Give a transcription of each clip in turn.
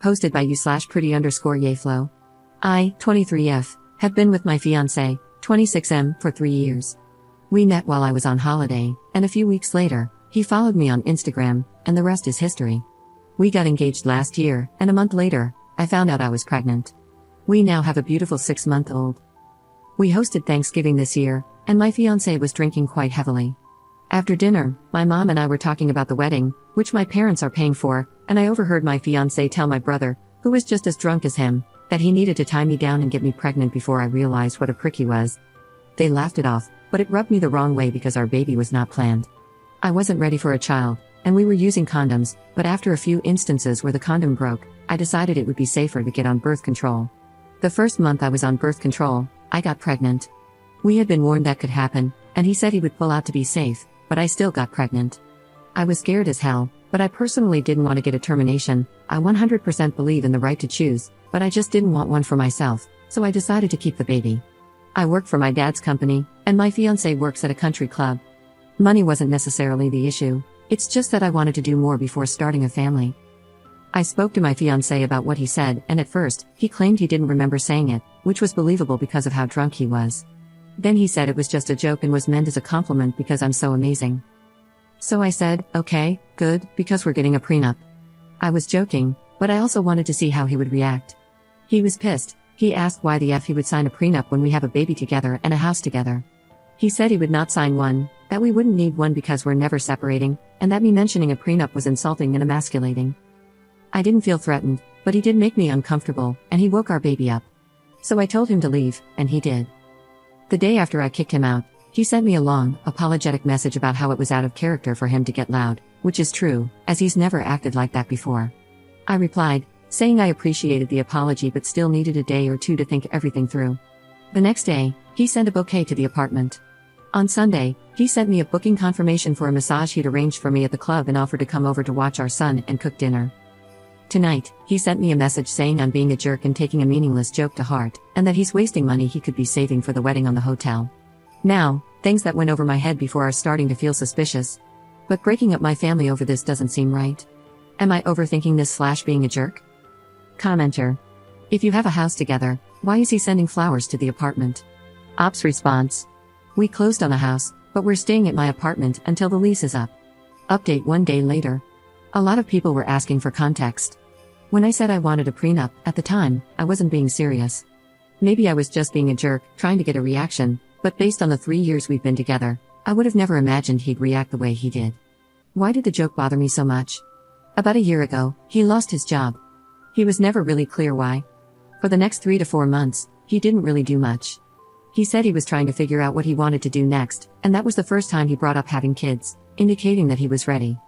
Hosted by you/pretty_yayflow. I, 23F, have been with my fiancé, 26M, for 3 years. We met while I was on holiday, and a few weeks later, he followed me on Instagram, and the rest is history. We got engaged last year, and a month later, I found out I was pregnant. We now have a beautiful 6-month-old. We hosted Thanksgiving this year, and my fiancé was drinking quite heavily. After dinner, my mom and I were talking about the wedding, which my parents are paying for, and I overheard my fiancé tell my brother, who was just as drunk as him, that he needed to tie me down and get me pregnant before I realized what a prick he was. They laughed it off, but it rubbed me the wrong way because our baby was not planned. I wasn't ready for a child, and we were using condoms, but after a few instances where the condom broke, I decided it would be safer to get on birth control. The first month I was on birth control, I got pregnant. We had been warned that could happen, and he said he would pull out to be safe, but I still got pregnant. I was scared as hell, but I personally didn't want to get a termination. I 100% believe in the right to choose, but I just didn't want one for myself, so I decided to keep the baby. I work for my dad's company, and my fiancé works at a country club. Money wasn't necessarily the issue, it's just that I wanted to do more before starting a family. I spoke to my fiancé about what he said, and at first, he claimed he didn't remember saying it, which was believable because of how drunk he was. Then he said it was just a joke and was meant as a compliment because I'm so amazing. So I said, okay, good, because we're getting a prenup. I was joking, but I also wanted to see how he would react. He was pissed. He asked why the F he would sign a prenup when we have a baby together and a house together. He said he would not sign one, that we wouldn't need one because we're never separating, and that me mentioning a prenup was insulting and emasculating. I didn't feel threatened, but he did make me uncomfortable, and he woke our baby up. So I told him to leave, and he did. The day after I kicked him out, he sent me a long, apologetic message about how it was out of character for him to get loud, which is true, as he's never acted like that before. I replied, saying I appreciated the apology but still needed a day or two to think everything through. The next day, he sent a bouquet to the apartment. On Sunday, he sent me a booking confirmation for a massage he'd arranged for me at the club and offered to come over to watch our son and cook dinner. Tonight, he sent me a message saying I'm being a jerk and taking a meaningless joke to heart, and that he's wasting money he could be saving for the wedding on the hotel. Now, things that went over my head before are starting to feel suspicious. But breaking up my family over this doesn't seem right. Am I overthinking this/being a jerk? Commenter. If you have a house together, why is he sending flowers to the apartment? Ops response. We closed on the house, but we're staying at my apartment until the lease is up. Update 1 day later. A lot of people were asking for context. When I said I wanted a prenup, at the time, I wasn't being serious. Maybe I was just being a jerk, trying to get a reaction, but based on the 3 years we've been together, I would have never imagined he'd react the way he did. Why did the joke bother me so much? About a year ago, he lost his job. He was never really clear why. For the next 3 to 4 months, he didn't really do much. He said he was trying to figure out what he wanted to do next, and that was the first time he brought up having kids, indicating that he was ready.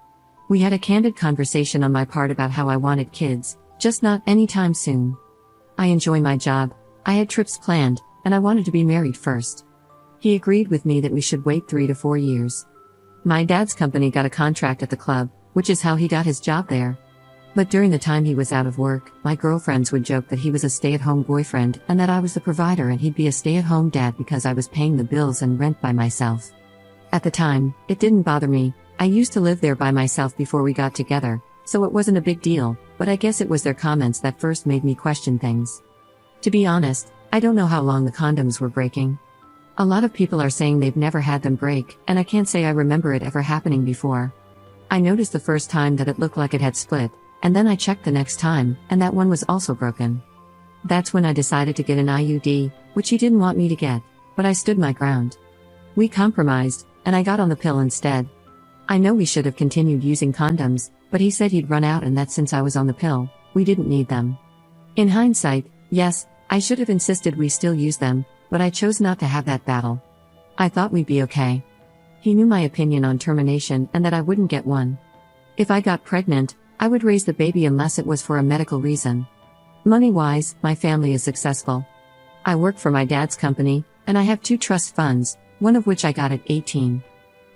We had a candid conversation on my part about how I wanted kids, just not anytime soon. I enjoy my job, I had trips planned, and I wanted to be married first. He agreed with me that we should wait 3 to 4 years. My dad's company got a contract at the club, which is how he got his job there. But during the time he was out of work, my girlfriends would joke that he was a stay-at-home boyfriend and that I was the provider and he'd be a stay-at-home dad because I was paying the bills and rent by myself. At the time, it didn't bother me. I used to live there by myself before we got together, so it wasn't a big deal, but I guess it was their comments that first made me question things. To be honest, I don't know how long the condoms were breaking. A lot of people are saying they've never had them break, and I can't say I remember it ever happening before. I noticed the first time that it looked like it had split, and then I checked the next time, and that one was also broken. That's when I decided to get an IUD, which he didn't want me to get, but I stood my ground. We compromised, and I got on the pill instead. I know we should have continued using condoms, but he said he'd run out and that since I was on the pill, we didn't need them. In hindsight, yes, I should have insisted we still use them, but I chose not to have that battle. I thought we'd be okay. He knew my opinion on termination and that I wouldn't get one. If I got pregnant, I would raise the baby unless it was for a medical reason. Money-wise, my family is successful. I work for my dad's company, and I have 2 trust funds, one of which I got at 18.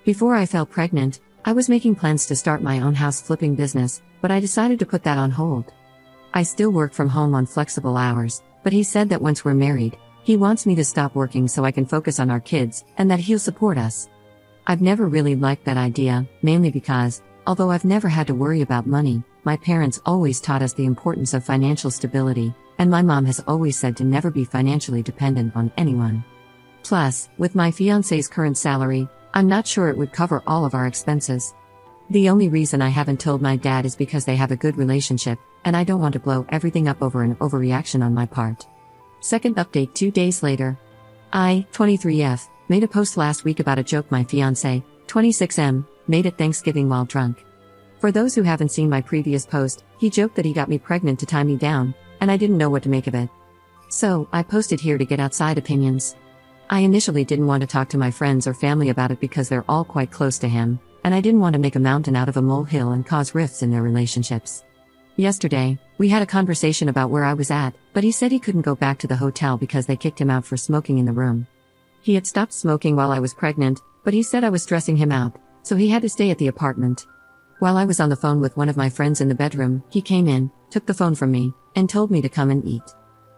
Before I fell pregnant, I was making plans to start my own house flipping business, but I decided to put that on hold. I still work from home on flexible hours, but he said that once we're married, he wants me to stop working so I can focus on our kids, and that he'll support us. I've never really liked that idea, mainly because, although I've never had to worry about money, my parents always taught us the importance of financial stability, and my mom has always said to never be financially dependent on anyone. Plus, with my fiancé's current salary, I'm not sure it would cover all of our expenses. The only reason I haven't told my dad is because they have a good relationship, and I don't want to blow everything up over an overreaction on my part. Second update 2 days later. I, 23F, made a post last week about a joke my fiancé, 26M, made at Thanksgiving while drunk. For those who haven't seen my previous post, he joked that he got me pregnant to tie me down, and I didn't know what to make of it. So, I posted here to get outside opinions. I initially didn't want to talk to my friends or family about it because they're all quite close to him, and I didn't want to make a mountain out of a molehill and cause rifts in their relationships. Yesterday, we had a conversation about where I was at, but he said he couldn't go back to the hotel because they kicked him out for smoking in the room. He had stopped smoking while I was pregnant, but he said I was stressing him out, so he had to stay at the apartment. While I was on the phone with one of my friends in the bedroom, he came in, took the phone from me, and told me to come and eat.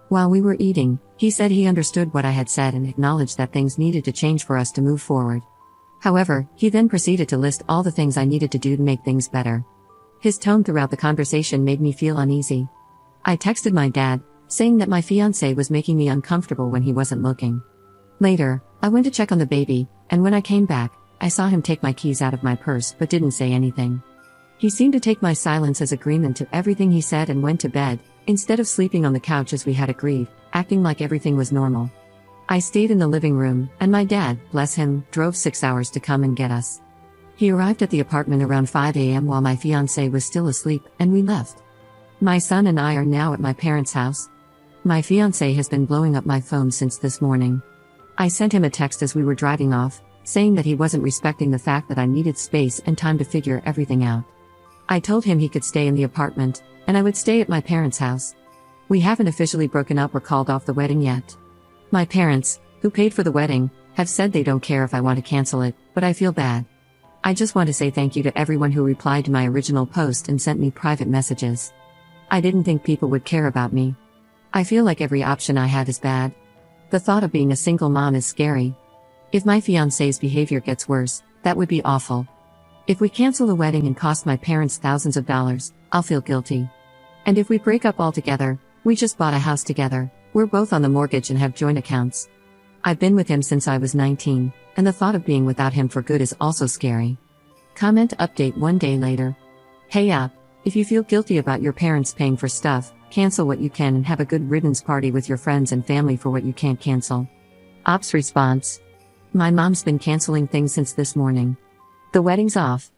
While we were eating, he said he understood what I had said and acknowledged that things needed to change for us to move forward. However, he then proceeded to list all the things I needed to do to make things better. His tone throughout the conversation made me feel uneasy. I texted my dad, saying that my fiancé was making me uncomfortable when he wasn't looking. Later, I went to check on the baby, and when I came back, I saw him take my keys out of my purse but didn't say anything. He seemed to take my silence as agreement to everything he said and went to bed, instead of sleeping on the couch as we had agreed, acting like everything was normal. I stayed in the living room, and my dad, bless him, drove 6 hours to come and get us. He arrived at the apartment around 5 a.m. while my fiancé was still asleep, and we left. My son and I are now at my parents' house. My fiancé has been blowing up my phone since this morning. I sent him a text as we were driving off, saying that he wasn't respecting the fact that I needed space and time to figure everything out. I told him he could stay in the apartment, and I would stay at my parents' house. We haven't officially broken up or called off the wedding yet. My parents, who paid for the wedding, have said they don't care if I want to cancel it, but I feel bad. I just want to say thank you to everyone who replied to my original post and sent me private messages. I didn't think people would care about me. I feel like every option I have is bad. The thought of being a single mom is scary. If my fiancé's behavior gets worse, that would be awful. If we cancel the wedding and cost my parents thousands of dollars, I'll feel guilty. And if we break up altogether, we just bought a house together, we're both on the mortgage and have joint accounts. I've been with him since I was 19, and the thought of being without him for good is also scary. Comment update 1 day later. Hey if you feel guilty about your parents paying for stuff, cancel what you can and have a good riddance party with your friends and family for what you can't cancel. Ops response. My mom's been canceling things since this morning. The wedding's off,